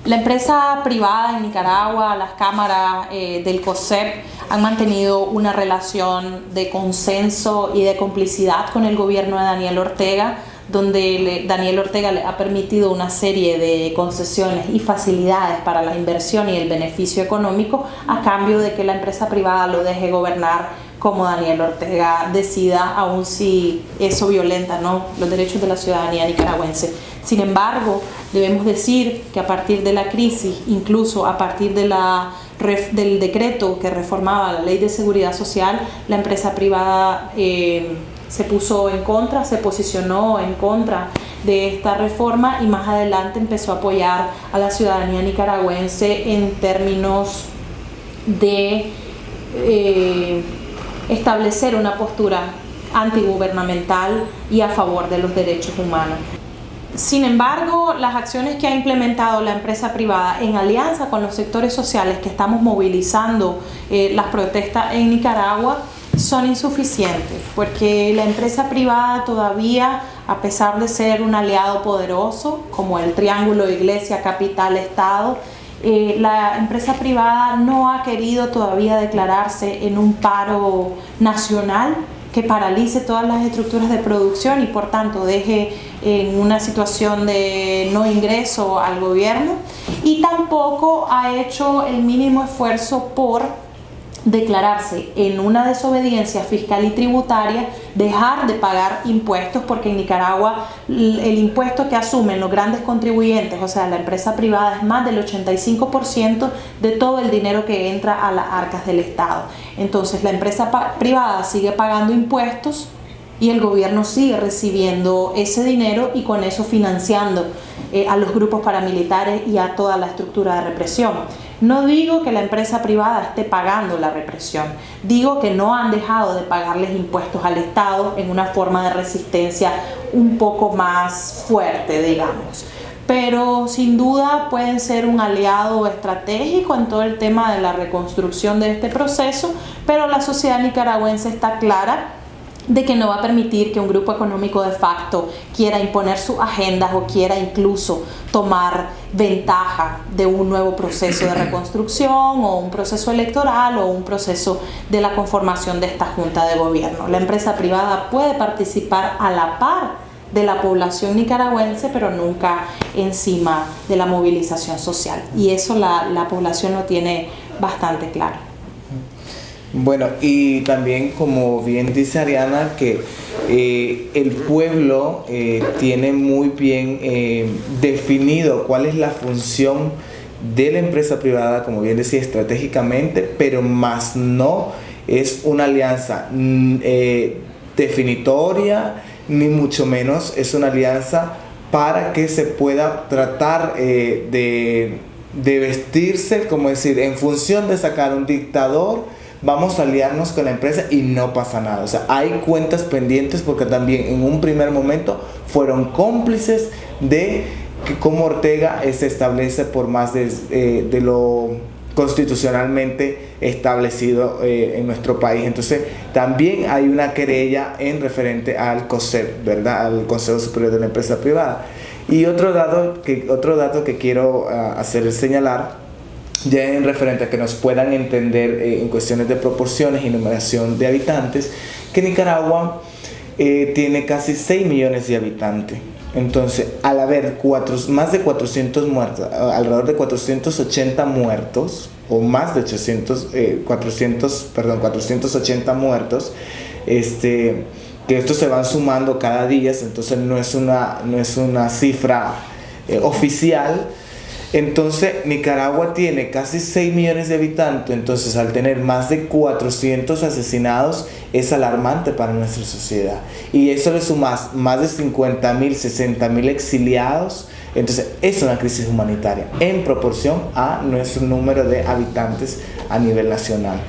La empresa privada en Nicaragua, las cámaras del COSEP han mantenido una relación de consenso y de complicidad con el gobierno de Daniel Ortega, donde Daniel Ortega le ha permitido una serie de concesiones y facilidades para la inversión y el beneficio económico a cambio de que la empresa privada lo deje gobernar como Daniel Ortega decida, aun si eso violenta, ¿no?, los derechos de la ciudadanía nicaragüense. Sin embargo, debemos decir que a partir de la crisis, incluso a partir de del decreto que reformaba la Ley de Seguridad Social, la empresa privada se puso en contra, se posicionó en contra de esta reforma y más adelante empezó a apoyar a la ciudadanía nicaragüense en términos de establecer una postura antigubernamental y a favor de los derechos humanos. Sin embargo, las acciones que ha implementado la empresa privada en alianza con los sectores sociales que estamos movilizando las protestas en Nicaragua son insuficientes, porque la empresa privada todavía, a pesar de ser un aliado poderoso como el triángulo Iglesia, Capital, Estado, la empresa privada no ha querido todavía declararse en un paro nacional que paralice todas las estructuras de producción y por tanto deje en una situación de no ingreso al gobierno, y tampoco ha hecho el mínimo esfuerzo por declararse en una desobediencia fiscal y tributaria, dejar de pagar impuestos, porque en Nicaragua el impuesto que asumen los grandes contribuyentes, o sea, la empresa privada, es más del 85% de todo el dinero que entra a las arcas del Estado. Entonces la empresa privada sigue pagando impuestos y el gobierno sigue recibiendo ese dinero y con eso financiando a los grupos paramilitares y a toda la estructura de represión. No digo que la empresa privada esté pagando la represión, digo que no han dejado de pagarles impuestos al Estado en una forma de resistencia un poco más fuerte, digamos. Pero sin duda pueden ser un aliado estratégico en todo el tema de la reconstrucción de este proceso, pero la sociedad nicaragüense está clara de que no va a permitir que un grupo económico de facto quiera imponer sus agendas o quiera incluso tomar ventaja de un nuevo proceso de reconstrucción o un proceso electoral o un proceso de la conformación de esta junta de gobierno. La empresa privada puede participar a la par de la población nicaragüense, pero nunca encima de la movilización social, y eso la población lo tiene bastante claro. Bueno, y también, como bien dice Ariana, que el pueblo tiene muy bien definido cuál es la función de la empresa privada, como bien decía, estratégicamente, pero más no es una alianza definitoria, ni mucho menos es una alianza para que se pueda tratar de vestirse, como decir, en función de sacar un dictador, vamos a aliarnos con la empresa y no pasa nada. O sea, hay cuentas pendientes porque también en un primer momento fueron cómplices de que como Ortega se establece por más de lo constitucionalmente establecido en nuestro país. Entonces también hay una querella en referente al COSEP, ¿verdad?, al Consejo Superior de la Empresa Privada. Y otro dato que quiero señalar, ya en referente a que nos puedan entender en cuestiones de proporciones y numeración de habitantes, que Nicaragua tiene casi 6 millones de habitantes. Entonces, al haber más de 400 muertos, alrededor de 480 muertos, o más de 480 muertos, que estos se van sumando cada día, entonces no es una cifra oficial. Entonces Nicaragua tiene casi 6 millones de habitantes, entonces al tener más de 400 asesinados es alarmante para nuestra sociedad. Y eso le sumas más de 50.000, 60.000 exiliados, entonces es una crisis humanitaria en proporción a nuestro número de habitantes a nivel nacional.